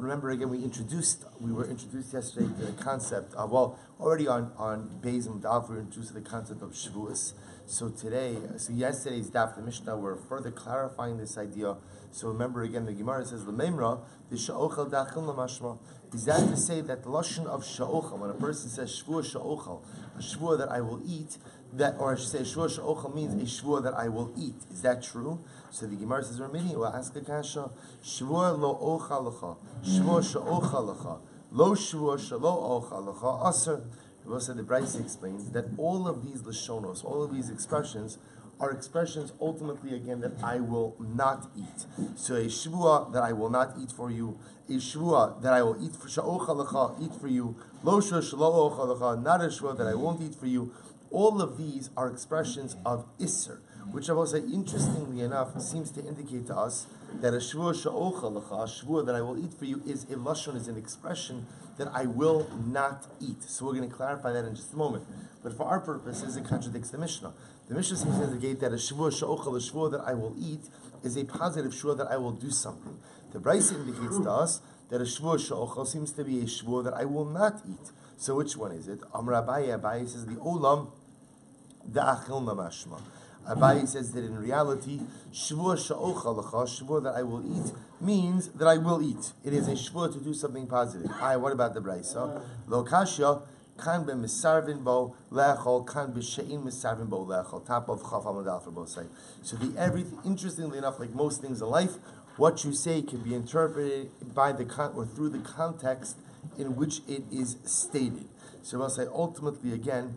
remember again, we were introduced yesterday to the concept of, already on Beis and Daf, we were introduced to the concept of Shevuos. So yesterday's Daf, the Mishnah, we're further clarifying this idea. So remember again, the Gemara says, L'meimra, the sha'ochel da'achil lamashma. Is that to say that the lashon of sha'ochel, when a person says shvuah sha'ochel, a shvuah that I will eat, or I should say shvuah sha'ochel means a shvuah that I will eat. Is that true? So the Gemara says, Ramini, will ask a kasha, shvuah lo ochal lecha, shvuah sha'ochel lecha, lo shvuah sha'lo ochal lecha, aser. The Bryce explains that all of these lashonos, all of these expressions, are expressions ultimately again that I will not eat. So a shvuah that I will not eat for you, a shvuah that I will eat for sha'ochal lecha, eat for you, lo shvuah shelo ochal lecha, not a shvuah that I won't eat for you. All of these are expressions of isser, which I will say, interestingly enough, seems to indicate to us that a shvuah sha'ochal lecha, a shvuah that I will eat for you, is a lashon, is an expression that I will not eat. So we're going to clarify that in just a moment. But for our purposes, it contradicts the Mishnah. The Mishnah seems to indicate that a shvuah sha'ochal, a shvuah that I will eat, is a positive shvuah that I will do something. The Bryce indicates to us that a shvuah sha'ochal seems to be a shvuah that I will not eat. So which one is it? Amar Abaye says the olam da'achil namashma. Abaye says that in reality, shvuah sha'ochal lecha, shvuah that I will eat, means that I will eat. It is a shvuah to do something positive. What about the Brayso? Lo kashya, kan be misarvin bo lechol, kan be she'in misarvin bo lechol. Top of chaf amadal for both sides. So interestingly enough, like most things in life, what you say can be interpreted by or through the context in which it is stated. So I'll say ultimately again,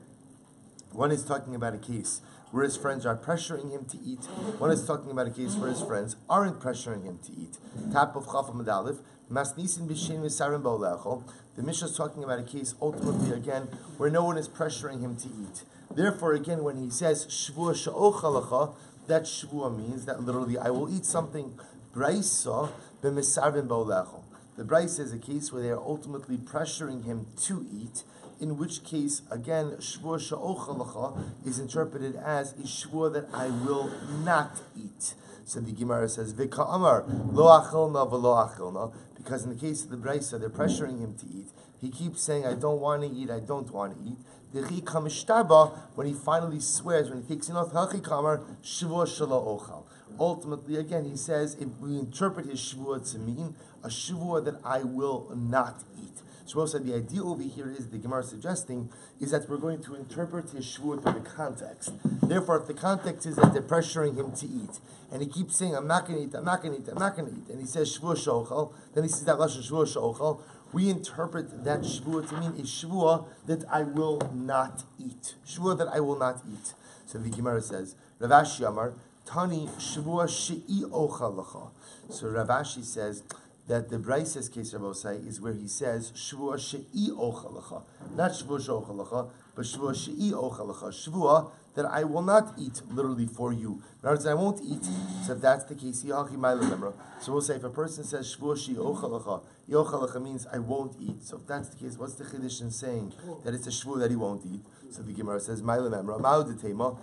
one is talking about a case where his friends are pressuring him to eat. One is talking about a case where his friends aren't pressuring him to eat. Tap of Chaf Medalif, Masnisin Bishin Misarim Bolechol. The Mishnah is talking about a case ultimately again where no one is pressuring him to eat. Therefore, again, when he says Shvuah Sha'ochal lecha, that Shvuah means that literally I will eat something. Braisa b'Misarim Bolechol. The Bryce is a case where they are ultimately pressuring him to eat, in which case, again, shvuah sha'ochal lecha is interpreted as a shvuah that I will not eat. So the Gemara says, V'ka'amar, lo achilna v'lo achilna, because in the case of the Bryce, they're pressuring him to eat. He keeps saying, I don't want to eat, I don't want to eat. Dechi kamishtaba, when he finally swears, when he takes enough, hachi kamar, shvuah shelo ochal. Ultimately, again, he says, if we interpret his shvuah to mean a shvuah that I will not eat. Shmuel said the idea over here is, the Gemara is suggesting, is that we're going to interpret his shvuah through the context. Therefore, if the context is that they're pressuring him to eat, and he keeps saying, I'm not going to eat, I'm not going to eat, I'm not going to eat, and he says shvuah sha'ochal, then he says that lashon shvuah sha'ochal, we interpret that shvuah to mean a shvuah that I will not eat. Shvuah that I will not eat. So the Gemara says, Rav Ashi Amar, Tani shvuah she'i ochal lecha. So Rav Ashi says that the Bryce's case of Osai is where he says shvuah she'i ochal lecha, not shvuah she'ochal lecha, but shvuah she'i ochal lecha, shvuah that I will not eat literally for you. In other words, I won't eat. So if that's the case, so we'll say if a person says shvuah she'i ochal lecha means I won't eat. So if that's the case, what's the chiddush in saying that it's a shvuah that he won't eat? So the Gemara says lishna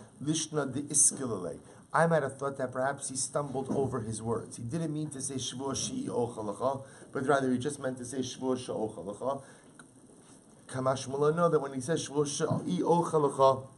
de iskilale. I might have thought that perhaps he stumbled over his words. He didn't mean to say shvuah she'i ochal lecha, but rather he just meant to say shvuah she'ochal lecha. Kamash Mula know that when he says shvuah she'i ochal lecha,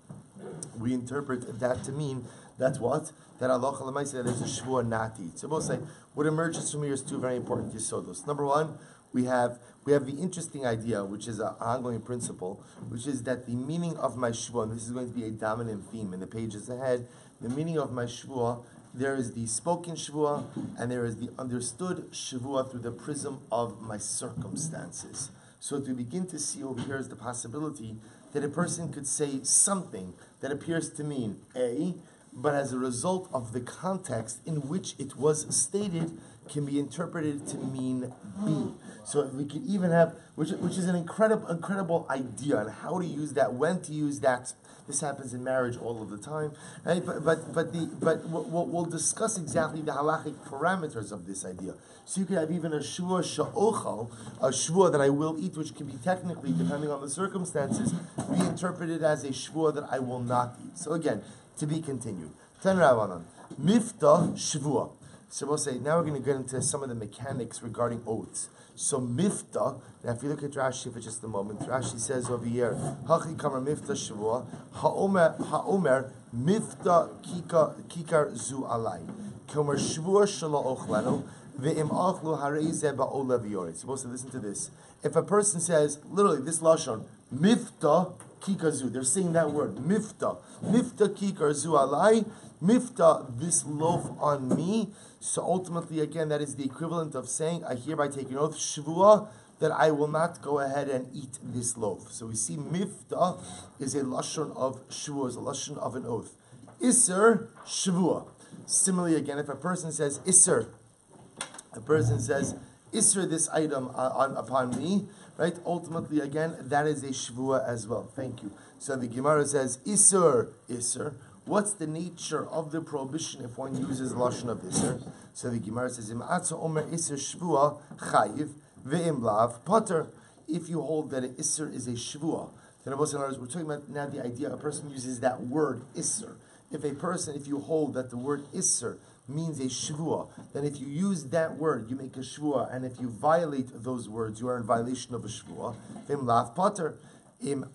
we interpret that to mean that's what? That Allah Chalamayse, that is a shvuah not eat. So we'll say what emerges from here is two very important yisodos. Number one, we have the interesting idea, which is an ongoing principle, which is that the meaning of my shvuah, and this is going to be a dominant theme in the pages ahead, the meaning of my shvuah, there is the spoken shvuah, and there is the understood shvuah through the prism of my circumstances. So to begin to see over here is the possibility that a person could say something that appears to mean A, but as a result of the context in which it was stated, can be interpreted to mean B. So we could even have, which is an incredible idea on how to use that, when to use that. This happens in marriage all of the time, right? But we'll discuss exactly the halachic parameters of this idea. So you could have even a shvuah sha'ochal, a shvuah that I will eat, which can be technically, depending on the circumstances, be interpreted as a shvuah that I will not eat. So again, to be continued. Ten Rabbanan, miftah shvuah. So we'll say, now we're going to get into some of the mechanics regarding oaths. So mifta, now if you look at Rashi for just a moment, Rashi says over here, Hachi kamar mifta shavua, ha'omer mifta kikar zu alai, kamar shavua shala ochlanu, ve'im achlu harei ba'ola v'yorei. Supposed to listen to this. If a person says, literally this lashon, mifta kikar zu, they're saying that word, mifta kikar zu alai, mifta, this loaf on me. So ultimately, again, that is the equivalent of saying, I hereby take an oath, Shevuah, that I will not go ahead and eat this loaf. So we see mifta is a lashon of Shevuah, is a lashon of an oath. Isser, Shevuah. Similarly, again, if a person says Isser, Isser this item upon me, right? Ultimately, again, that is a Shevuah as well. Thank you. So the Gemara says, Isser. What's the nature of the prohibition if one uses lashon of Isser? So the Gemara says, Im atza omer Isser shvua chayiv ve'im lav pater. If you hold that an Isser is a shvua, then we're talking about now the idea a person uses that word Isser. If you hold that the word Isser means a shvua, then if you use that word, you make a shvua, and if you violate those words, you are in violation of a shvua. Ve'im lav pater. What do you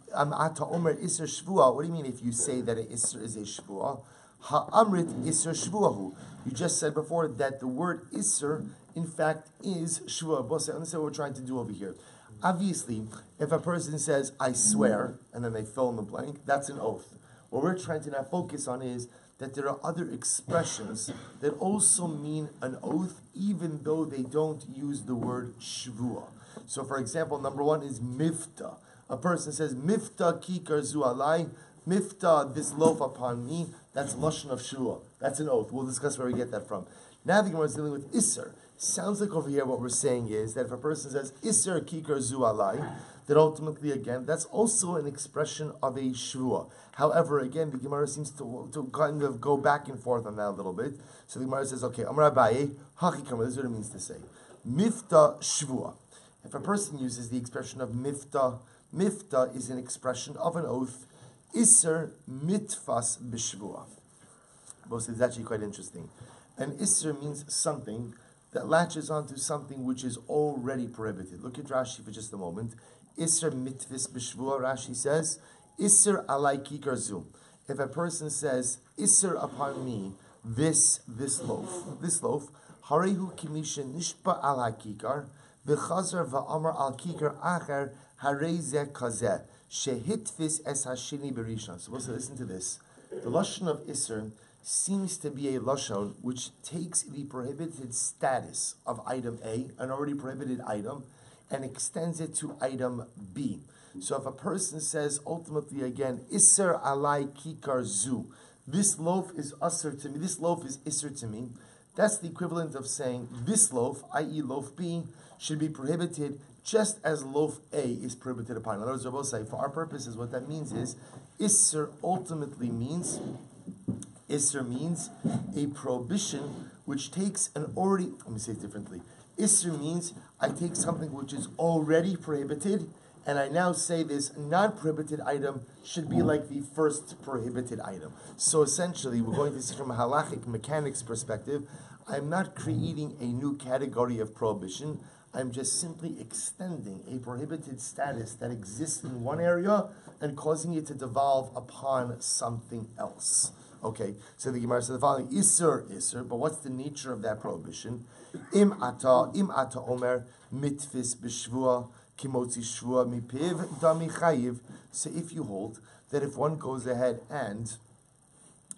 mean if you say that an Isser is a Shvuah? Ha'amrit Isser Shvuahu. You just said before that the word Isser, in fact, is Shvuah. Understand what we're trying to do over here. Obviously, if a person says, I swear, and then they fill in the blank, that's an oath. What we're trying to now focus on is that there are other expressions that also mean an oath, even though they don't use the word Shvuah. So, for example, number one is Mifta. A person says, Mifta kikar zu alai, Mifta, this loaf upon me, that's lashon of shua. That's an oath. We'll discuss where we get that from. Now the Gemara is dealing with Isser. Sounds like over here what we're saying is that if a person says, Isser kikar zu alai, that ultimately, again, that's also an expression of a shua. However, again, the Gemara seems to kind of go back and forth on that a little bit. So the Gemara says, okay, Amar Abaye, Hachi kamar, this is what it means to say. Mifta shvua. If a person uses the expression of mifta is an expression of an oath. Isser mitfas b'shvuah. Both is actually quite interesting. An isser means something that latches onto something which is already prohibited. Look at Rashi for just a moment. Isser mitfis b'shvuah, Rashi says, Isser alai kikar zu. If a person says, Isser upon me, this loaf, harehu kimisha nishpa al hakikar, v'chazar va'amar al kikar acher, harezeh kazeh, shehitfis es hashini berishon. So let's listen to this. The lashon of Isser seems to be a lashon which takes the prohibited status of item A, an already prohibited item, and extends it to item B. So if a person says, ultimately again, Isser alai kikar zu, this loaf is usher to me, this loaf is Isser to me, that's the equivalent of saying this loaf, i.e. loaf B, should be prohibited just as loaf A is prohibited upon. In other words, Rabbi say, for our purposes, what that means is, Isser ultimately means a prohibition which takes an already, let me say it differently. Isser means I take something which is already prohibited, and I now say this non-prohibited item should be like the first prohibited item. So essentially, we're going to see from a halachic mechanics perspective, I'm not creating a new category of prohibition. I'm just simply extending a prohibited status that exists in one area and causing it to devolve upon something else. Okay, so the Gemara says the following: Isser, but what's the nature of that prohibition? Im ata omer mitfis b'shvua kimotzi shvua mipiv dami chayiv. So if you hold that if one goes ahead and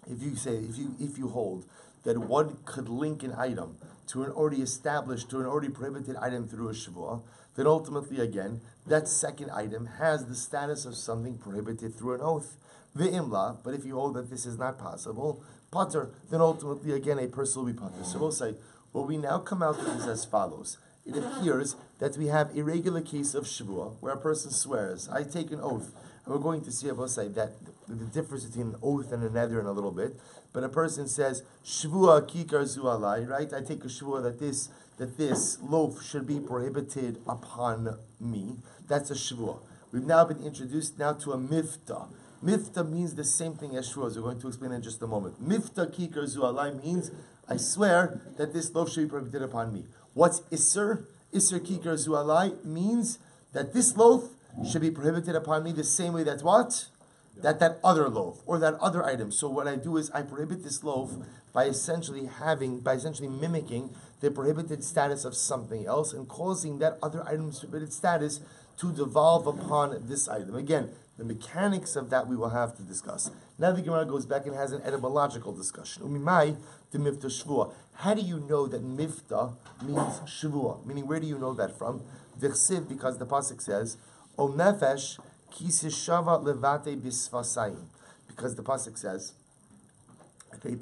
if you hold that one could link an item to an already established, to an already prohibited item through a shvua, then ultimately again that second item has the status of something prohibited through an oath. Ve'imla, but if you hold that this is not possible, pater, then ultimately again a person will be pater. So we'll say, well, we now come out with this as follows. It appears that we have a regular case of shvuah, where a person swears, I take an oath. And we're going to see, I will say, that the difference between an oath and a nether in a little bit. But a person says, shvuah kikar zu alai, right? I take a shvuah that this loaf should be prohibited upon me. That's a shvuah. We've now been introduced now to a mifta. Mifta means the same thing as shvuah, as we're going to explain in just a moment. Mifta kikar zu alai means I swear that this loaf should be prohibited upon me. What's Isser? Isser Kikar Zualai means that this loaf should be prohibited upon me the same way that what? That other loaf or that other item. So what I do is I prohibit this loaf by essentially mimicking the prohibited status of something else and causing that other item's prohibited status to devolve upon this item. Again, the mechanics of that we will have to discuss. Now the Gemara goes back and has an etymological discussion. Umimai the mifta shvua. How do you know that mifta means shvua? Meaning, where do you know that from? V'chsiv, because the pasuk says, O nefesh kisishava levate bisvasayim. Because the pasuk says, if a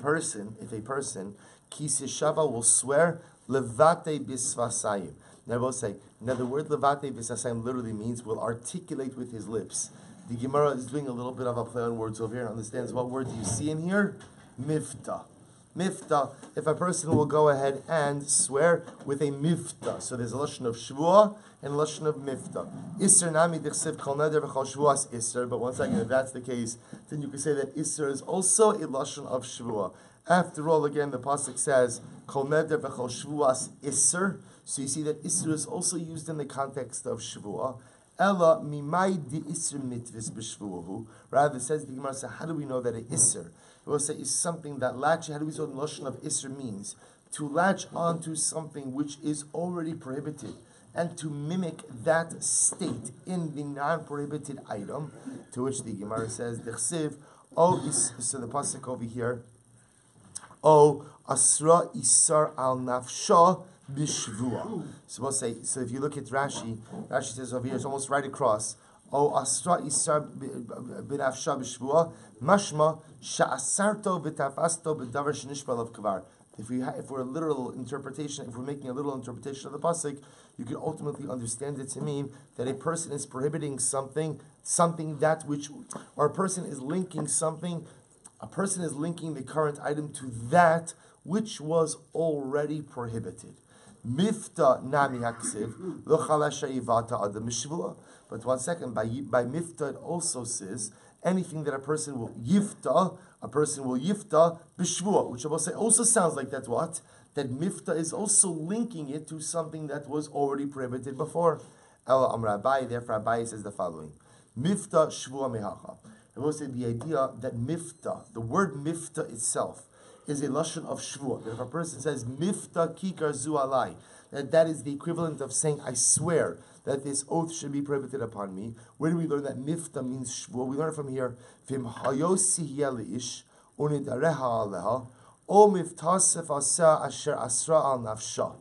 person kisishava will swear levate bisvasayim. Now I will say, now the word levate bisvasayim literally means will articulate with his lips. The Gemara is doing a little bit of a play on words over here and understands what word do you see in here? Mifta. Mifta, if a person will go ahead and swear with a mifta. So there's a lashon of shvua and a lashon of mifta. Isser nami dichsiv kol neder v'chol shvuas isser. But once again, if that's the case, then you can say that isser is also a lashon of shvua. After all, again, the pasuk says kol neder v'chol shvuas isser. So you see that isser is also used in the context of shvua. Ella mimai di isser mitvis b'shvuahu. Rather, says the Gemara, so how do we know that an isser? We will say is something that latch. How do we know the notion of isser means? To latch onto something which is already prohibited and to mimic that state in the non-prohibited item. To which the Gemara says, "Dechsiv o is." So the pasuk over here, "O asra isar al nafsha b'shvua." So we'll say. So if you look at Rashi, Rashi says over here, it's almost right across. O asra isar b'nafsha b'shvua, mashma sha'asarto v'tafasto b'davar shenishbal of kavar. If we're a literal interpretation, if we're making a literal interpretation of the pasuk, you can ultimately understand it to mean that a person is prohibiting something that which, or a person is linking something. A person is linking the current item to that which was already prohibited. Mifta nami haksiv lo chalasha ivata adam mishvua. But one second, by mifta it also says anything that a person will yifta b'shvua, which I will say also sounds like that's what? That mifta is also linking it to something that was already prohibited before. Ela Amar Abaye, therefore Abaye says the following: Mifta shvua mehacha. I will say the idea that mifta, the word mifta itself, is a lashon of shvua. That if a person says mifta kikar zu alai, that is the equivalent of saying I swear that this oath should be prohibited upon me. Where do we learn that mifta means shvua? We learn it from here. Vim hayosi yelish unidareha aleha o miftasef asa asher asra al nafsha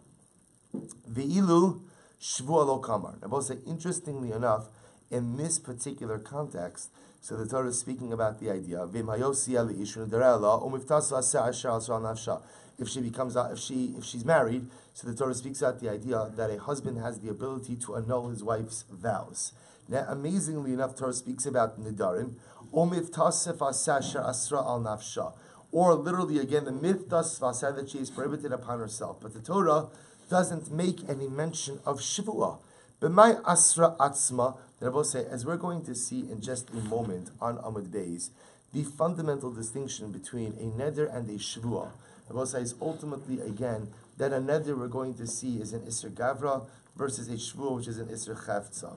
veilu shvua lo kamar. I will say, interestingly enough, in this particular context, so the Torah is speaking about the idea vim hayosi yelish unidareha aleha o miftasef asa asher asra al nafsha. If she's married, so the Torah speaks out the idea that a husband has the ability to annul his wife's vows. Now, amazingly enough, Torah speaks about nidarim, asra al nafsha, or literally again the miftas v'asar that she is prohibited upon herself. But the Torah doesn't make any mention of shivua. B'may asra atzma, that I will say, as we're going to see in just a moment on Amud Beis, the fundamental distinction between a neder and a shivua. I will say is ultimately again that a neder we're going to see is an Isser Gavra versus a Shvuah which is an Isser Chavtza.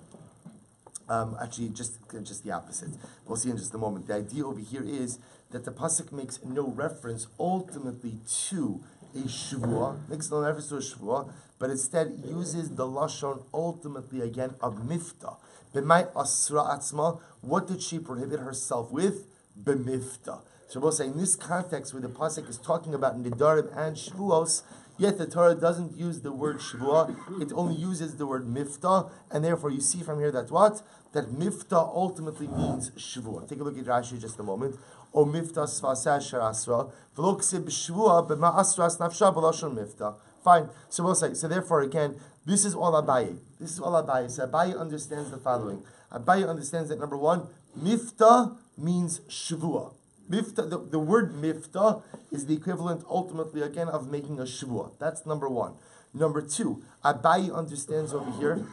Actually, just the opposite. We'll see in just a moment. The idea over here is that the pasuk makes no reference ultimately to a Shvuah, makes no reference to a Shvuah, but instead uses the lashon ultimately again of mifta. B'may asra atzma, what did she prohibit herself with? B'mifta. So we'll say in this context where the pasuk is talking about nidarim and shvuos, yet the Torah doesn't use the word shvuah, it only uses the word mifta, and therefore you see from here that what? That mifta ultimately means shvuah. Take a look at Rashi just a moment. O mifta svasa sharasra, v'lo ksib shvuah b'ma asras nafsha b'lashon mifta. Fine. So we'll say, so therefore again, this is all Abaye. So Abaye understands the following. Abaye understands that number one, mifta means shvuah. Mifta, the word mifta is the equivalent ultimately again of making a shvuah. That's number one. Number two, Abaye understands over here,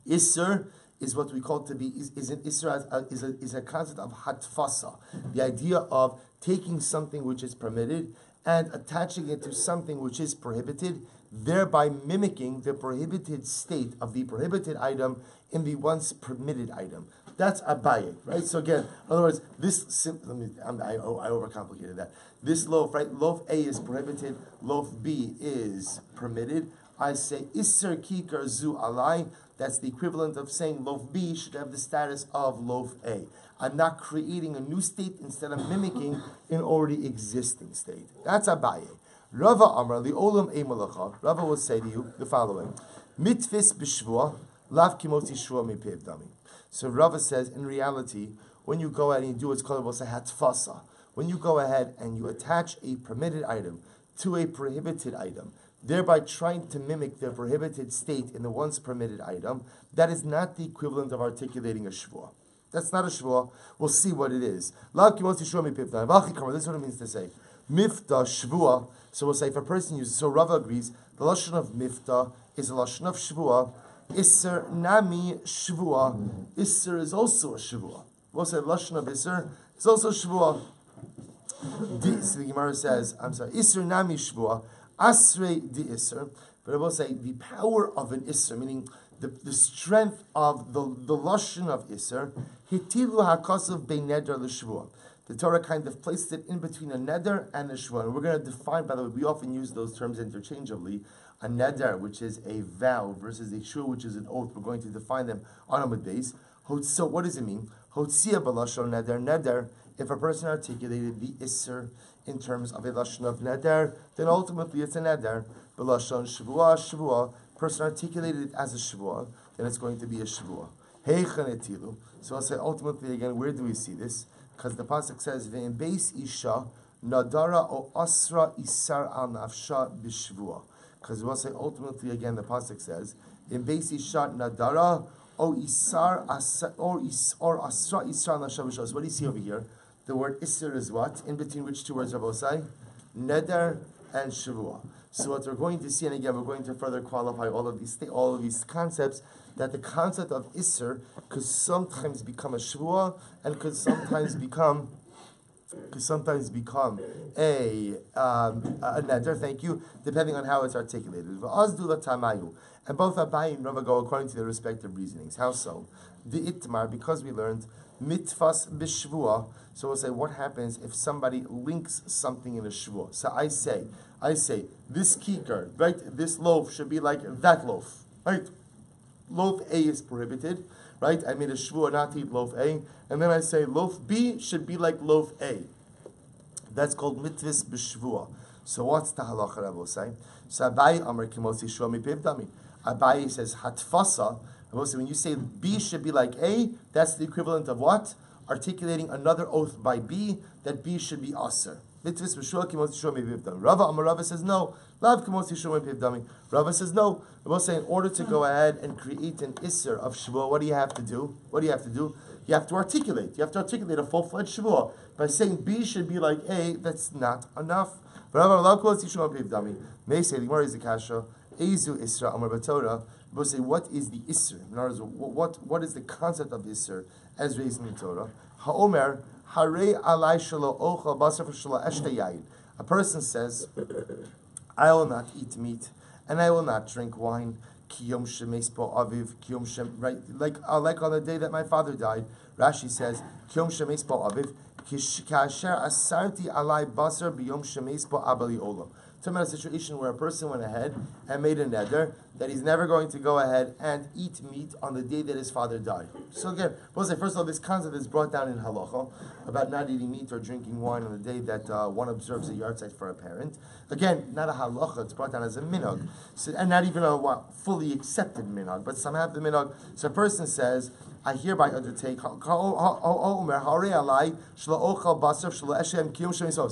Isser is what we call to be is an Isser is a concept of hatfasa, the idea of taking something which is permitted and attaching it to something which is prohibited, thereby mimicking the prohibited state of the prohibited item in the once permitted item. That's Abaye, right? So again, in other words, I overcomplicated that. This loaf, right? Loaf A is prohibited, loaf B is permitted. I say Isser Kikar Zu Alai. That's the equivalent of saying loaf B should have the status of loaf A. I'm not creating a new state instead of mimicking an already existing state. That's Abaye. Rava Amar li Olam E Malacha. Rava will say to you the following: Mitfis b'shvua lav kimoti shvua mipev dami. So Rava says, in reality, when you go ahead and you do what's called hatfasa, when you go ahead and you attach a permitted item to a prohibited item, thereby trying to mimic the prohibited state in the once permitted item, that is not the equivalent of articulating a shvua. That's not a shvua. We'll see what it is. This is what it means to say. Mifta shvua. So we'll say if a person uses, so Rava agrees, the lashon of mifta is a lashon of shvua. Isser nami shvua. Isser is also a shvua. We'll say lashon of isser is also shvua. So the Gemara says, isser nami shvua. Asrei di isser. But I will say the power of an isser, meaning the strength of the lashon of isser, hitilu hakasav bein neder l'shvua. The Torah kind of placed it in between a neder and a shvua. And we're going to define, by the way, we often use those terms interchangeably. A neder, which is a vow, versus a shvua, which is an oath. We're going to define them on Amud Beis. So what does it mean? Hotzia b'lashon neder. Neder, if a person articulated the isser in terms of a lashon of neder, then ultimately it's a neder. B'lashon shvua, shvua. Person articulated it as a shvua, then it's going to be a shvua. Heichan etilu. So I'll say ultimately again, where do we see this? Because the pasuk says, "Ve'im beis isha nadara o asra isar al nafsha b'shvua." Because we'll say ultimately again, the pasuk says, "In beis isha nadara o isar or asra isar al nafsha b'shvua." So what do you see over here? The word isar is what? In between which two words, Rabbi say? Neder and shvua. So what we're going to see, and again we're going to further qualify all of these concepts, that the concept of isser could sometimes become a shvua and could sometimes become a neder. Thank you, depending on how it's articulated. And both Abaye and Rava go according to their respective reasonings. How so? The itmar, because we learned mitfas b'shvua. So we'll say, what happens if somebody links something in a shvua? So I say, this kikar, right? This loaf should be like that loaf, right? Loaf A is prohibited, right? I made a shvua not to eat loaf A, and then I say loaf B should be like loaf A. That's called mitvis b'shvua. So what's the halacha Rabbi say? So Abaye Amar Kimosi Shua Mipiv Dami. Abaye says hatfasa. When you say B should be like A, that's the equivalent of what? Articulating another oath by B that B should be aser. Mitvis b'shvua Kimosi Shua Mipiv Dami. Rava says no. Lav Kimosi Shua Mipiv Dami. Rava says no. We'll say in order to go ahead and create an isser of shvua, what do you have to do? You have to articulate. You have to articulate a full-fledged shvua. By saying B should be like A, that's not enough. May say the Gemara is the kasha. Ezu isra amar b'Torah. We'll say, what is the isser? In other words, what is the concept of isser as raised in the Torah? Ha'omer harei alai shelo ochal basar shelo eshte yayin. A person says, I will not eat meat and I will not drink wine. Kiyom shemes po aviv, kiyom shem, right? Like on the day that my father died, Rashi says, kiyom shemes po aviv, kasher asarti alai basar biyom shemes po abali olam. Talking about a situation where a person went ahead and made a neder that he's never going to go ahead and eat meat on the day that his father died. So again, first of all, this concept is brought down in halacha about not eating meat or drinking wine on the day that one observes a yahrzeit for a parent. Again, not a halacha; it's brought down as a minhag, so, and not even a fully accepted minhag, but some have the minhag. So a person says, I hereby undertake. So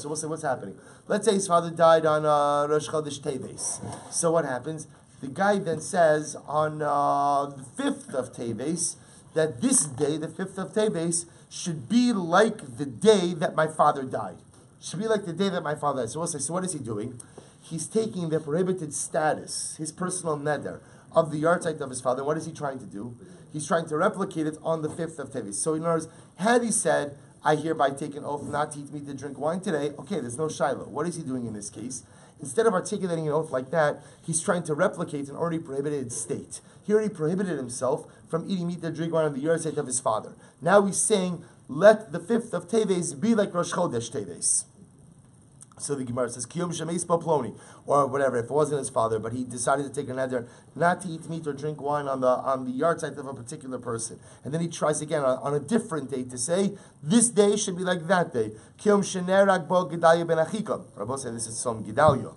we'll say, what's happening? Let's say his father died on Rosh Chodesh Teves. So what happens? The guy then says on the 5th of Teves that this day, the 5th of Teves, should be like the day that my father died. Should be like the day that my father died. So we'll say, so what is he doing? He's taking the prohibited status, his personal neder, of the yahrzeit of his father. What is he trying to do? He's trying to replicate it on the 5th of Teves. So in other words, had he said, I hereby take an oath not to eat meat and drink wine today. Okay, there's no shiloh. What is he doing in this case? Instead of articulating an oath like that, he's trying to replicate an already prohibited state. He already prohibited himself from eating meat and drink wine on the yahrzeit of his father. Now he's saying, let the 5th of Teves be like Rosh Chodesh Teves. So the Gemara says, Kiyom Shemeis Ploni, or whatever, if it wasn't his father, but he decided to take a neder not to eat meat or drink wine on the yahrzeit of a particular person. And then he tries again on a different day to say, this day should be like that day. Kiyom Shenerag Bo Gedalia Ben Achikam. Rabbi said this is some Gedalia.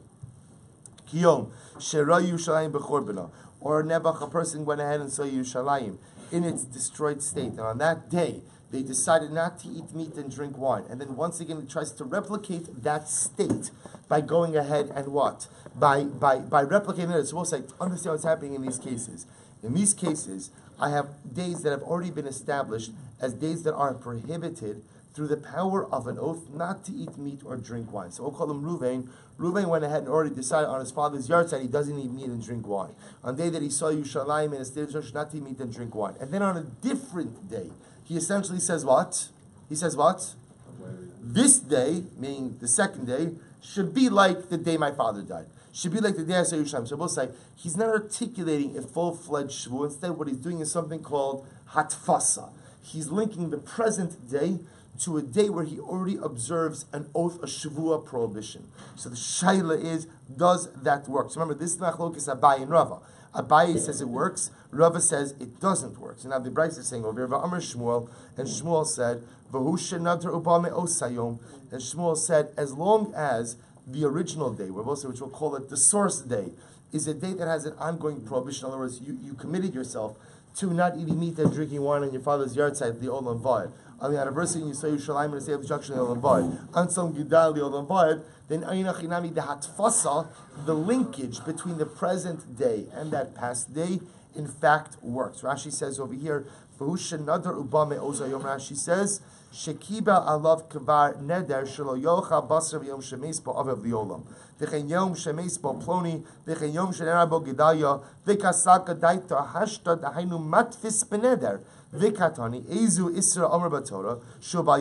Kiyom Shera Yushalayim Bechor Bena. Or Nebuch, a person went ahead and saw Yerushalayim in its destroyed state. And on that day, they decided not to eat meat and drink wine. And then once again, he tries to replicate that state by going ahead and what? By replicating it. So we'll say, understand what's happening in these cases. In these cases, I have days that have already been established as days that are prohibited through the power of an oath not to eat meat or drink wine. So we'll call him Ruvain. Ruvain went ahead and already decided on his father's yahrzeit he doesn't eat meat and drink wine. On the day that he saw Yerushalayim in a state of not to eat meat and drink wine. And then on a different day, he essentially says what? He says what? This day, meaning the second day, should be like the day my father died. Should be like the day I saw Yerushalayim. So both say he's not articulating a full-fledged shvu. Instead, what he's doing is something called hatfasa. He's linking the present day to a day where he already observes an oath, a shavua prohibition. So the shaila is, does that work? So remember, this is machlokes Abaye and Rava. Abaye says it works. Rava says it doesn't work. So now the Bryce is saying over here, V'amar Shmuel, and Shmuel said, V'hu shenadar ubame osayom, and Shmuel said, as long as the original day, which we'll call it the source day, is a day that has an ongoing prohibition. In other words, you committed yourself to not eating meat and drinking wine on your father's yahrzeit, the Olam Vayed. On the anniversary, you saw Yerushalayim and the day of destruction, the Olam Vayed. On some Gidal, the Olam Vayed, then Ayinachinami, the Hatfasa, the linkage between the present day and that past day, in fact, works. Rashi says over here, Rashi says, Shekiba alav kavar neder shelo yocha basar v'yom shemeis bo avev liolam. V'chen yom shemeis bo ploni, v'chen yom shenera bo gedaya, v'kasaka daita hashta dahainu matfis beneder. V'katani ezu isra omer batorah shubal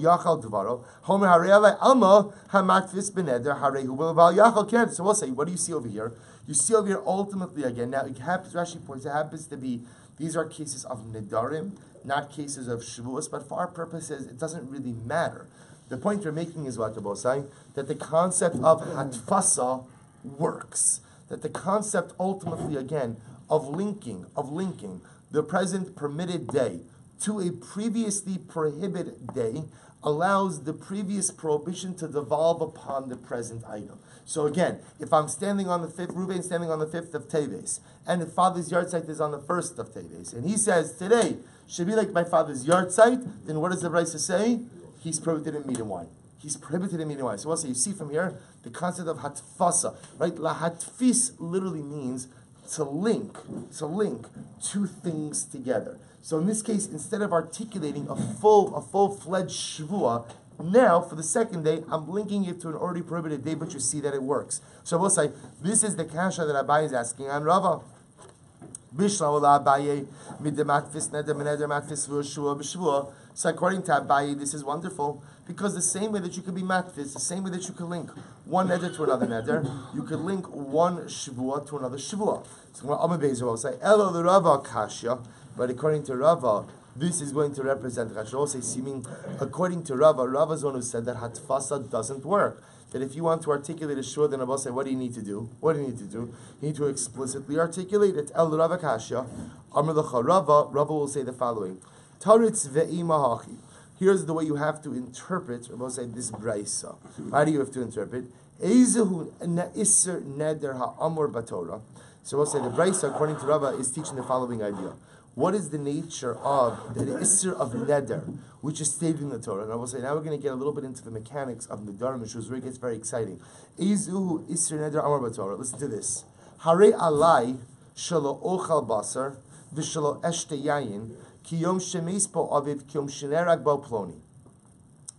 yachal dvaro homer harei alma hamatfis beneder harei hu b'val yachal keneder. So we'll say, what do you see over here? You see over here ultimately again. Now it happens. Rashi points. It happens to be these are cases of nedarim, not cases of Shevuos, but for our purposes, it doesn't really matter. The point you're making is what the saying, that the concept of hatfasa works. That the concept ultimately, again, of linking the present permitted day to a previously prohibited day allows the previous prohibition to devolve upon the present item. So again, if I'm standing on the 5th, Reuben standing on the 5th of Teves, and the father's yahrzeit is on the 1st of Teves, and he says, today should be like my father's yahrzeit, then what does the Brisa say? He's prohibited in meat and wine. He's prohibited in meat and wine. So also you see from here, the concept of hatfasa, right? La hatfis literally means to link two things together. So in this case, instead of articulating a full-fledged shvua, now for the second day, I'm linking it to an already prohibited day, but you see that it works. So we'll say, this is the kasha that Abaye is asking on Rava. So according to Abaye, this is wonderful, because the same way that you could be matfis, the same way that you could link one neder to another neder, you could link one shvua to another shvua. So Abaye will say, Elo the Rava kasha, but according to Rava, this is going to represent kasha. Also, seeming according to Rava, Rava's one who said that hatfasa doesn't work. That if you want to articulate a shur, then Abba say, what do you need to do? What do you need to do? You need to explicitly articulate it. El Rava Kasha, Amr L'cha Rava, Rava will say the following. Taritz ve'imahachi. Here's the way you have to interpret, Rava will say, this brisa. How do you have to interpret? Eizehu na'isr neder ha'amur batorah. So we'll say the brisa, according to Rava, is teaching the following idea. What is the nature of the Isser of Neder, which is stated in the Torah? And I will say, now we're going to get a little bit into the mechanics of Nedarim, which is where it gets very exciting. Ezuhu Isser Neder Amar B'Torah. Listen to this. Hare alai shelo ochal basar v'shelo eshte yayin ki yom shemeis po aviv ki yom shenerag bo ploni.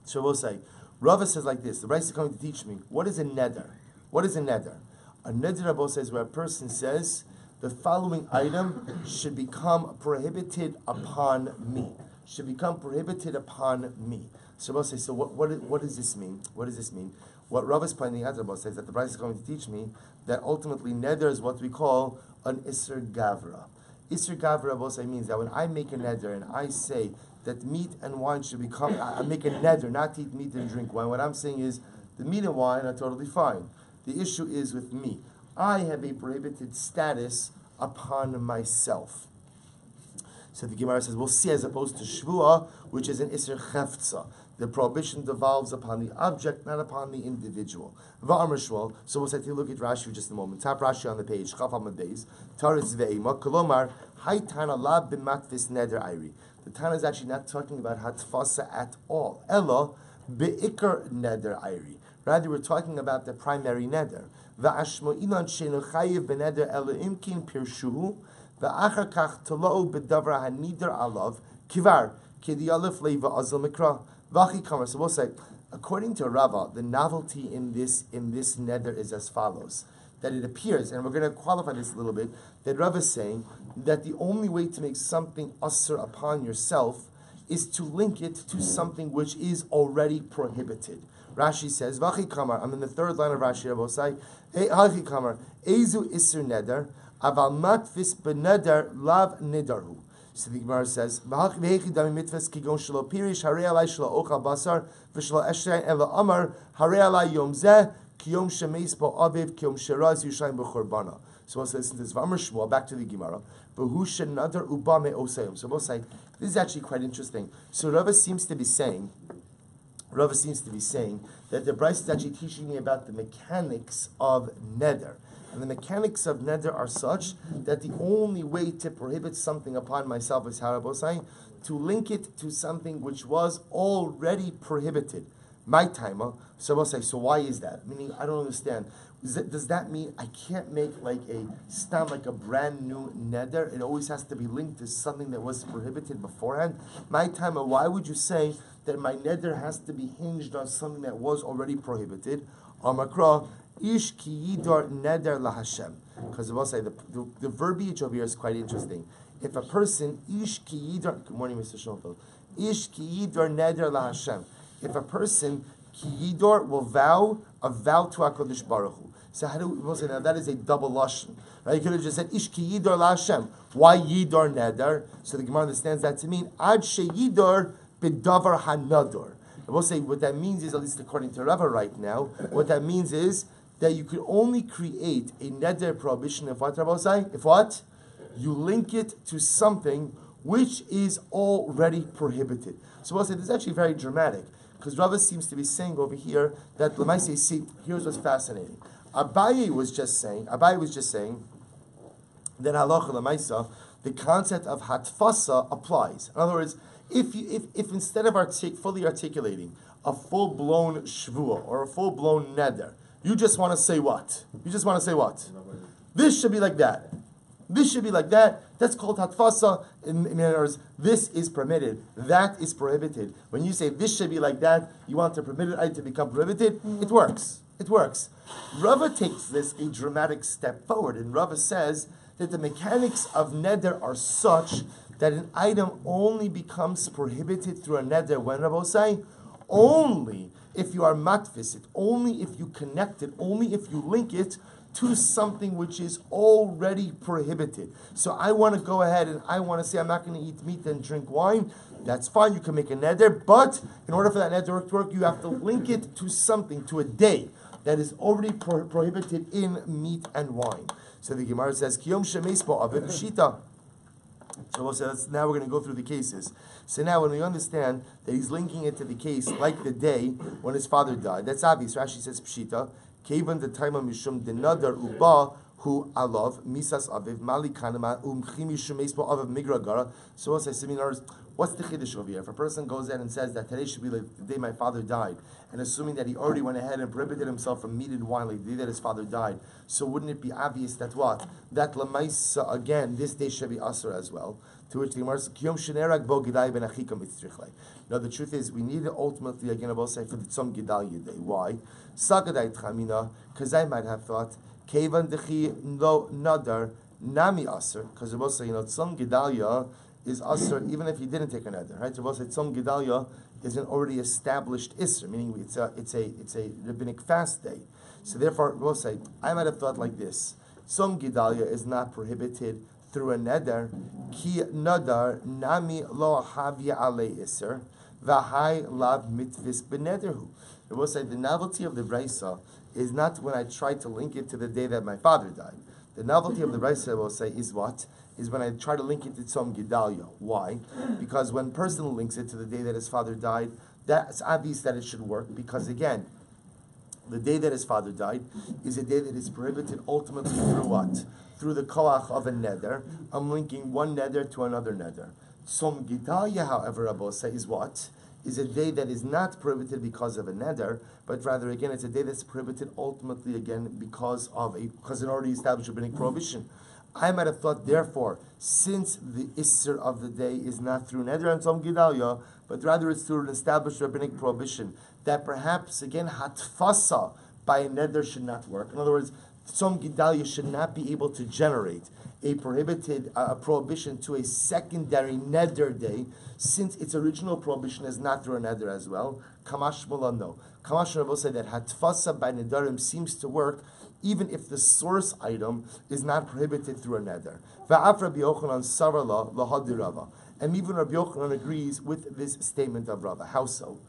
So we'll say, Rava says like this, the Rebbe is coming to teach me, what is a Neder? What is a Neder? A Neder, Rabbi says, where a person says, the following item should become prohibited upon me. should become prohibited upon me. So Rabbi say, so what does this mean? What does this mean? What Rav is pointing out, Rabbi says that the Brayso is going to teach me that ultimately neder is what we call an Isser Gavra. Isser Gavra, Rabbi say, means that when I make a neder and I say that meat and wine should become, I make a neder not to eat meat and drink wine, what I'm saying is the meat and wine are totally fine. The issue is with me. I have a prohibited status upon myself. So the Gemara says, we'll see, as opposed to Shvuah, which is an Isser Chefza. The prohibition devolves upon the object, not upon the individual. Va'amar Shmuel. So we'll say, take a look at Rashi for just a moment. Top Rashi on the page. Chaf Amud Beis. Taris ve'ima. Kolomar. Hay Tana la b'matfis neder ayri. The Tana is actually not talking about hatfasa at all. Elo be'ikar neder ayri. Rather, we're talking about the primary neder. Va'ashmo ilan sheinu chayiv b'neder elo imkin pirshuhu. Va'achar kach tolou b'davar hanider alav kivar kedi alef leiva azal mikra. So we'll say, according to Rava, the novelty in this neder is as follows: that it appears, and we're going to qualify this a little bit, that Rava is saying that the only way to make something usher upon yourself is to link it to something which is already prohibited. Rashi says, "Vachi kamar." I'm in the third line of Rashi. Rava will say, "Vachi kamar ezu iser neder aval matfis beneder lav nidarhu." So the Gemara says, "V'hechi dami mitzvahs kigon shelo pirish harei alai shelo ochal basar v'shelo eshtrein elo amar harei alai yom zeh kiyom shemeis bo aviv kiyom sheraz Yerushalayim b'chorbana." So we'll say, listen to this. V'amar Shmuel, back to the Gemara. V'hu shenadar uba me'osayim. So we'll say, this is actually quite interesting. So Rava seems to be saying that the Brayso is actually teaching me about the mechanics of neder. And the mechanics of neder are such that the only way to prohibit something upon myself is how Rabbi saying, to link it to something which was already prohibited. My timer. So Rabbi say, so why is that? Meaning, I don't understand. Does that mean I can't make like a brand new neder? It always has to be linked to something that was prohibited beforehand. My timer. Why would you say that my neder has to be hinged on something that was already prohibited? Amakra. Ish ki yidor neder laHashem. Because we'll say the verbiage over here is quite interesting. If a person, ish ki yidor, good morning, Mr. Schoenfeld. Ish ki yidor neder laHashem. If a person, ki yidor, will vow a vow to HaKadosh Baruch Hu. So how do we'll say, now that is a double lashon. Right? You could have just said, ish ki yidor laHashem. Why yidor neder? So the Gemara understands that to mean, ad she yidor b'davar hanador. And we'll say, what that means is, at least according to Rava right now, what that means is, that you could only create a neder prohibition if what, Rabbi say? If what? You link it to something which is already prohibited. So we'll say this is actually very dramatic, because Rava seems to be saying over here that, let me say, see, here's what's fascinating. Abaye was just saying that halacha l'maisa, the concept of hatfasa applies. In other words, if instead of fully articulating a full-blown shvuah or a full-blown neder, you just want to say what? This should be like that. This should be like that. That's called hatfasa. In other words, this is permitted. That is prohibited. When you say this should be like that, you want the permitted item to become prohibited. It works. Rava takes this a dramatic step forward, and Rava says that the mechanics of neder are such that an item only becomes prohibited through a neder when Rava say only if you are matfis it, only if you connect it, only if you link it to something which is already prohibited. So I want to go ahead and I want to say I'm not going to eat meat and drink wine. That's fine, you can make a neder, but in order for that neder to work, you have to link it to something, to a day that is already prohibited in meat and wine. So the Gemara says, Kiyom shemeis bo aviv shita. So we'll say, now we're going to go through the cases. So now when we understand that he's linking it to the case like the day when his father died, that's obvious. Rashi says, Pshita, Kevan the time mishum denadar uba hu alav misas aviv mali kanama chimi shumespo aviv migragara. So we'll say, seminars, what's the chiddush over here? If a person goes in and says that today should be like the day my father died, and assuming that he already went ahead and prohibited himself from meat and wine like the day that his father died, so wouldn't it be obvious that what? That lamaisa, again, this day should be asr as well. To which the Gemara says, Kiyom shenerag bo gidai ben achikam mitzrichlei. Now the truth is, we need it ultimately, again, I will say, for the Tzom Gedalia day. Why? Sagadai tchamina, because I might have thought, Kevan dechi no nadar nami asr, because I will say, Tzom Gedalia is asr even if he didn't take a neder, right? So we'll say Tzom Gedalia is an already established isser, meaning it's a rabbinic fast day. So therefore, we'll say I might have thought like this: Tzom Gedalia is not prohibited through a neder. Ki nadar nami lo havya ale isser v'hai lav mitvis benederhu. We'll say the novelty of the brisa is not when I try to link it to the day that my father died. The novelty of the brisa, will say, is what? Is when I try to link it to Tzom Gedalia. Why? Because when a person links it to the day that his father died, that's obvious that it should work, because again, the day that his father died is a day that is prohibited ultimately through what? Through the koach of a neder. I'm linking one neder to another neder. Tzom Gedalia, however, Rabbi say, is what? Is a day that is not prohibited because of a neder, but rather, again, it's a day that's prohibited ultimately, again, because an already established rabbinic prohibition. I might have thought, therefore, since the isser of the day is not through neder and Tzom Gedalia, but rather it's through an established rabbinic prohibition, that perhaps, again, hatfasa by a neder should not work. In other words, Tzom Gedalia should not be able to generate a prohibition to a secondary neder day, since its original prohibition is not through a neder as well. Kamash Mula, no. Kamash Mula will say that hatfasa by nedarim seems to work even if the source item is not prohibited through a neder. Va'af Rabbi Yochanan sarala lahadi Rava. And even Rabbi Yochanan agrees with this statement of Rava. How so?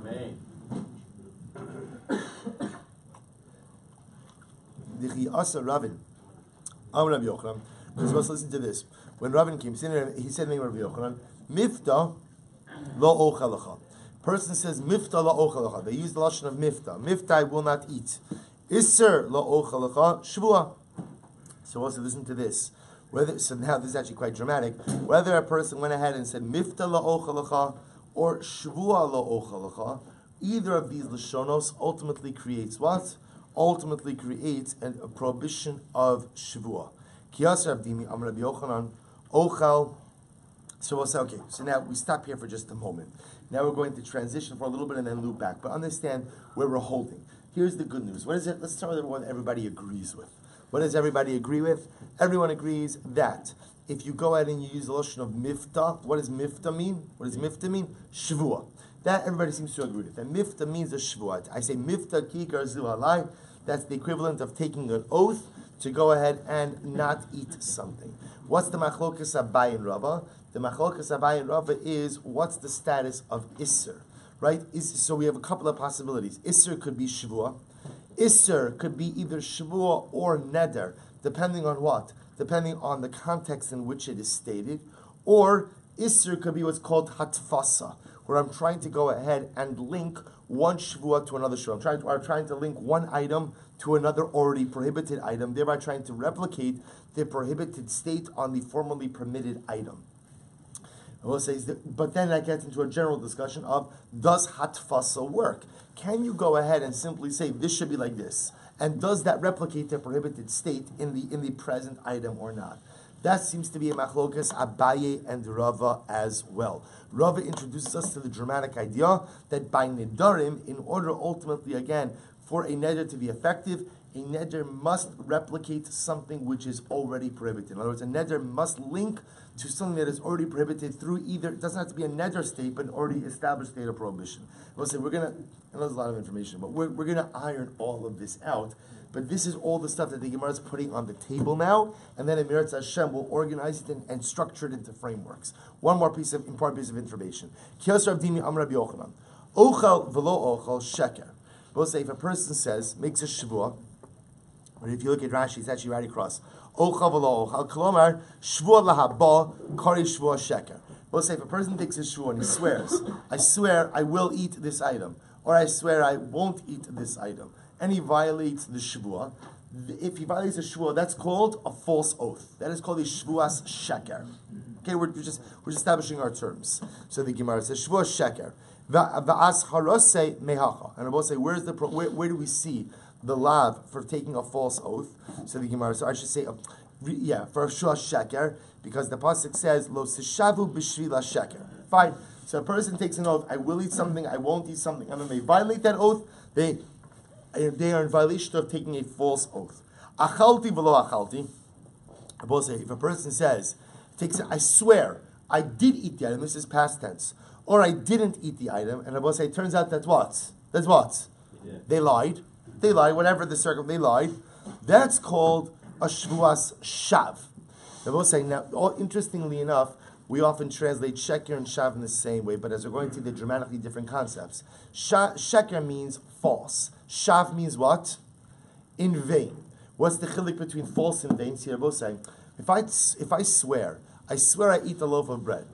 Amen. Because listen to this. When Ravin came, he said to me, Rabbi Yochanan, Mifta lo ochalacha. Person says, Mifta lo ochalacha. They use the lashon of Mifta. Mifta, I will not eat. Isser lo ochalacha, Shvuah. So also listen to this. So now this is actually quite dramatic. Whether a person went ahead and said, Mifta lo ochalacha, or Shvuah lo ochalacha, either of these lashonos ultimately creates what? Ultimately creates a prohibition of Shevuah. Kiyasar Abdimi, Amr Rabbi Yochanan, Ochal. So we'll say, okay, so now we stop here for just a moment. Now we're going to transition for a little bit and then loop back. But understand where we're holding. Here's the good news. What is it? Let's start with what everybody agrees with. What does everybody agree with? Everyone agrees that if you go ahead and you use the lotion of mifta, what does mifta mean? What does mifta mean? Shvuah. That everybody seems to agree with. And mifta means a shvuah. I say mifta kikar zu halai. That's the equivalent of taking an oath to go ahead and not eat something. What's the machlokas Abai and Rava? The machlokas Abai and Rava is what's the status of Isser, right? So we have a couple of possibilities. Isser could be Shvuah. Isser could be either Shvuah or Neder, depending on what? Depending on the context in which it is stated. Or Isser could be what's called Hatfasa, where I'm trying to go ahead and link one Shvuah to another Shvuah. I'm trying to link one item to another already prohibited item, thereby trying to replicate the prohibited state on the formerly permitted item. I will say, but then that gets into a general discussion of, does hatfasa work? Can you go ahead and simply say, this should be like this? And does that replicate the prohibited state in the present item or not? That seems to be a machlokas Abaye and Rava as well. Rava introduces us to the dramatic idea that by nedarim, in order ultimately, again, for a neder to be effective, a neder must replicate something which is already prohibited. In other words, a neder must link to something that is already prohibited through either, it doesn't have to be a neder state, but an already established state of prohibition. We'll say, I know there's a lot of information, but we're going to iron all of this out. But this is all the stuff that the Gemara is putting on the table now, and then Emirat Hashem will organize it and structure it into frameworks. One more important piece of information. Kiyas Rav Dimi Amar Rabbi Yochanan. Ochal v'lo ochal sheker. We'll say if a person makes a Shevuah, or if you look at Rashi, it's actually right across. Ochal v'lo ochal, kolomar, Shevuah lahaba, kari Shevuah sheker. We'll say if a person takes a Shevuah and he swears, I swear I will eat this item, or I swear I won't eat this item, and he violates the Shevuah, if he violates the Shevuah, that's called a false oath. That is called a Shevuas sheker. Okay, we're just establishing our terms. So the Gemara says Shevuas sheker. Va'as harose mehacha. And I will say, where do we see the lav for taking a false oath? So the Gemara, so I should say, for a Shevuas sheker, because the pasuk says lo sishavu b'shvila sheker. Fine. So a person takes an oath, I will eat something, I won't eat something, and then they violate that oath, they are in violation of taking a false oath. Achalti v'lo achalti. Rabbi say, if a person says, I swear, I did eat the item, this is past tense, or I didn't eat the item, and Rabbi say, it turns out that's what? That's what? Yeah. They lied, whatever the circle, they lied. That's called a Shevuos Shav. Rabbi say, now, interestingly enough, we often translate sheker and shav in the same way, but as we're going to, they're dramatically different concepts. Sheker means false. Shav means what? In vain. What's the chilik between false and vain? See, they're both saying, if I swear I eat a loaf of bread,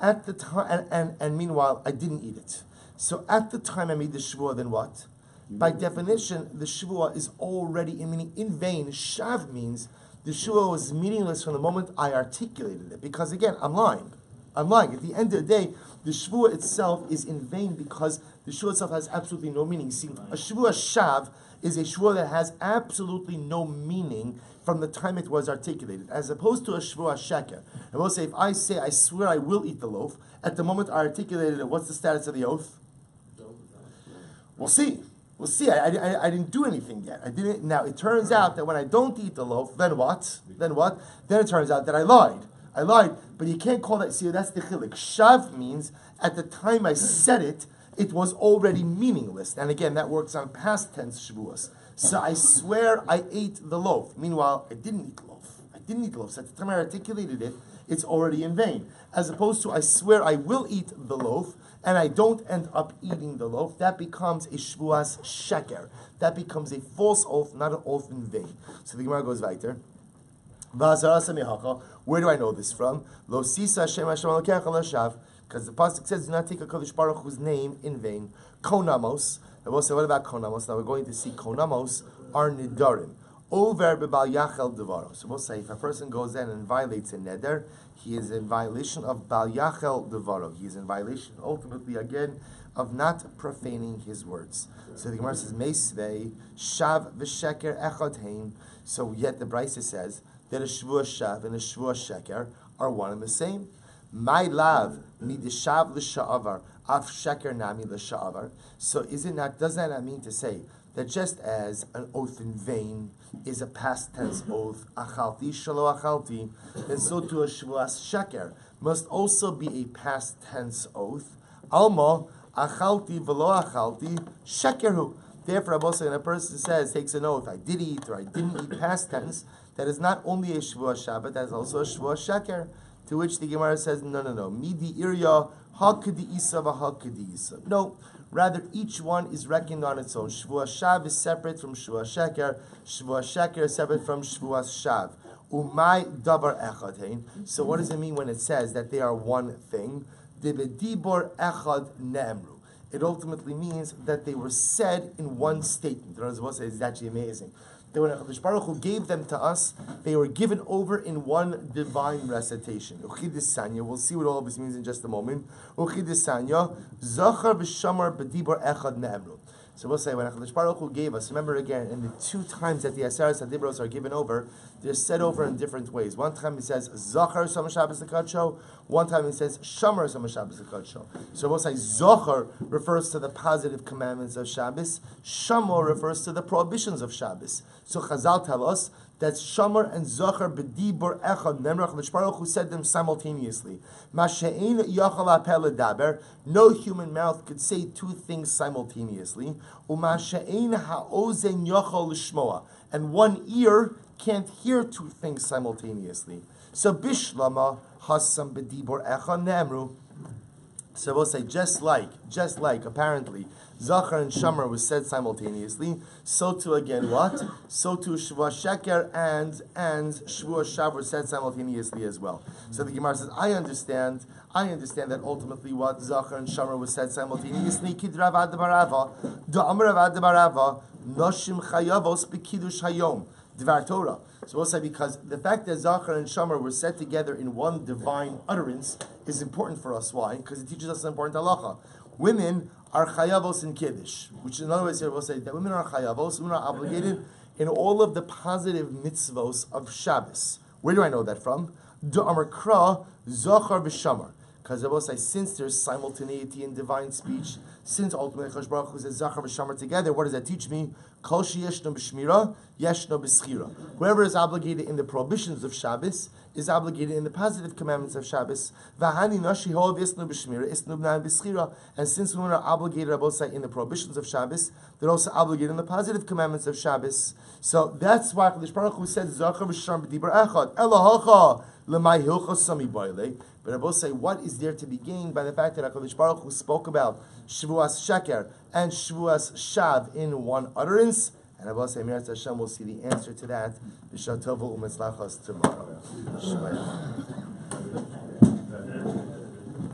at the time, and meanwhile I didn't eat it. So at the time I made the shvuah, then what? By definition, the shvuah is already meaning in vain. Shav means the shvuah was meaningless from the moment I articulated it. Because again, I'm lying. At the end of the day, the shvuah itself is in vain because the shvuah itself has absolutely no meaning. See, a shvuah shav is a shvuah that has absolutely no meaning from the time it was articulated, as opposed to a shvuah sheker. I will say, if I say, I swear I will eat the loaf, at the moment I articulated it, what's the status of the oath? We'll see. I didn't do anything yet. I didn't. Now it turns out that when I don't eat the loaf, then what? Then it turns out that I lied. But you can't call that. See, that's the chilik. Shav means at the time I said it, it was already meaningless. And again, that works on past tense Shevuos. So I swear I ate the loaf. Meanwhile, I didn't eat the loaf. So at the time I articulated it, it's already in vain. As opposed to I swear I will eat the loaf, and I don't end up eating the loaf, that becomes a Shevuos sheker. That becomes a false oath, not an oath in vain. So the Gemara goes weiter. Where do I know this from? Lo sisa Hashem Hashem Elokecha l'shav. Because the pasuk says, "Do not take a Kadosh Baruch Hu's name in vain." Konamos. I will say, what about konamos? Now we're going to see konamos are nidarim. Over b'bal yachel devaro. So we'll say, if a person goes in and violates a neder, he is in violation of bal yachel devaro. He is in violation, ultimately, again, of not profaning his words. So the Gemara says, Meisvei shav v'sheker echad hein. So yet the Brisa says that a shvuah shav and a shvuah sheker are one and the same. My love midishav l'sha'avar af sheker nami l'sha'avar. So does that not mean to say that just as an oath in vain is a past tense oath, achalti shalo achalti, then so too a shvuas sheker must also be a past tense oath. Alma achalti v'lo achalti shekerhu. Therefore, when a person takes an oath, I did eat or I didn't eat, past tense, that is not only a shvuah shabbat, that is also a shvuah sheker. To which the Gemara says, no. Midi irya hakadi isa v'hakadi isa. No, rather each one is reckoned on its own. Shvuah shav is separate from shvuah sheker. Shvuah sheker is separate from shvuah shav. Umay davar echad hein. So what does it mean when it says that they are one thing? Dibedibor echad ne'emru. It ultimately means that they were said in one statement. It's actually amazing. That when HaKadosh Baruch Hu gave them to us, they were given over in one divine recitation. Uchidisanya, we'll see what all of this means in just a moment. Uchidisanya, Zachar v'shamar b'dibor echad ne'emru. So we'll say, when HaKadosh Baruch Hu gave us, remember again, in the two times that the Aseres HaDibros are given over, they're said over in different ways. One time he says, Zachar Sama Shabbos L'Kadsho. One time he says, Shamar Sama Shabbos L'Kadsho. So we'll say, Zachar refers to the positive commandments of Shabbos. Shamar refers to the prohibitions of Shabbos. So Chazal tell us that Shamar and Zachar b'dibur echad nemrach l'shparuch who said them simultaneously. Masha'ein yachal apel ledaber. No human mouth could say two things simultaneously. Umasha'ein ha'ozen yachal l'shmoa. And one ear can't hear two things simultaneously. So bishlama hasam b'dibur echad nemru. So we'll say, just like, apparently, Zachar and Shamar was said simultaneously, so too again what? So too Shvuah Sheker and Shvuah Shav were said simultaneously as well. So the Gemara says, I understand that ultimately what Zachar and Shamar was said simultaneously, Kid Rav Ad Barava, Da'am Rav Ad Barava, Noshim Chayavos B'Kiddush Hayom, Dvar Torah. So we'll say, because the fact that Zachar and Shamar were said together in one divine utterance is important for us. Why? Because it teaches us an important halacha. Women are chayavos in Kiddush, which in other words here we'll say that women are chayavos, women are obligated in all of the positive mitzvos of Shabbos. Where do I know that from? Da'amar Kra, Zachar v'Shamar. Because I will say, since there's simultaneity in divine speech, since ultimately Chosh Baruch Hu says Zachar v'Shamar together, what does that teach me? Kol sheyeshno b'shmira, yeshno b'schira. Whoever is obligated in the prohibitions of Shabbos is obligated in the positive commandments of Shabbos. V'hani nashi hol v'yesnu b'shmira, isnu b'nan b'schira. And since women are obligated, I will say, in the prohibitions of Shabbos, they're also obligated in the positive commandments of Shabbos. So that's why Chosh Baruch Hu said Zachar v'Shamar b'dibar echad. Elahacha l'may hilchos sami boile. But I will say, what is there to be gained by the fact that HaKadosh Baruch Hu spoke about Shevuos Sheker and Shevuos Shav in one utterance? And I will say, Mirat Hashem, will see the answer to that. B'Shah Tov u'Mitzlachos tomorrow.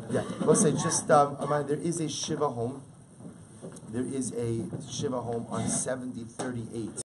Yeah, I will say, just, there is a Shiva home. There is a Shiva home on 7038.